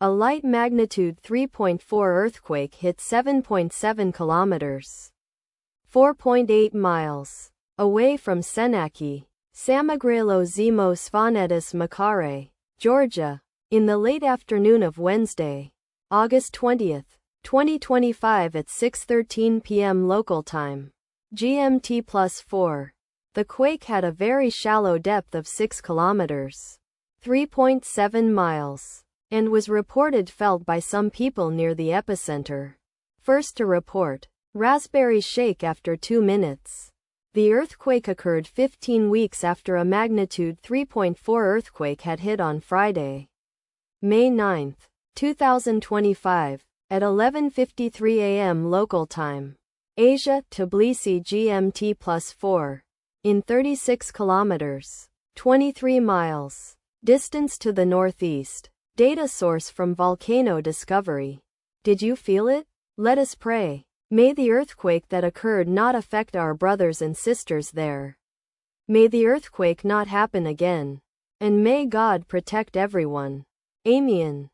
A light magnitude 3.4 earthquake hit 7.7 kilometers, 4.8 miles, away from Senak'i, Samegrelo-Zemo, Svanetis, Mkhare, Georgia, in the late afternoon of Wednesday, August 20, 2025 at 6:13 p.m. local time, GMT+4. The quake had a very shallow depth of 6 kilometers, 3.7 miles, and was reported felt by some people near the epicenter. First to report, Raspberry shake after 2 minutes. The earthquake occurred 15 weeks after a magnitude 3.4 earthquake had hit on Friday, May 9, 2025, at 11:53 a.m. local time, Asia, Tbilisi, GMT+4, in 36 kilometers, 23 miles, distance to the northeast. Data source from Volcano Discovery. Did you feel it? Let us pray. May the earthquake that occurred not affect our brothers and sisters there. May the earthquake not happen again. And may God protect everyone. Amen.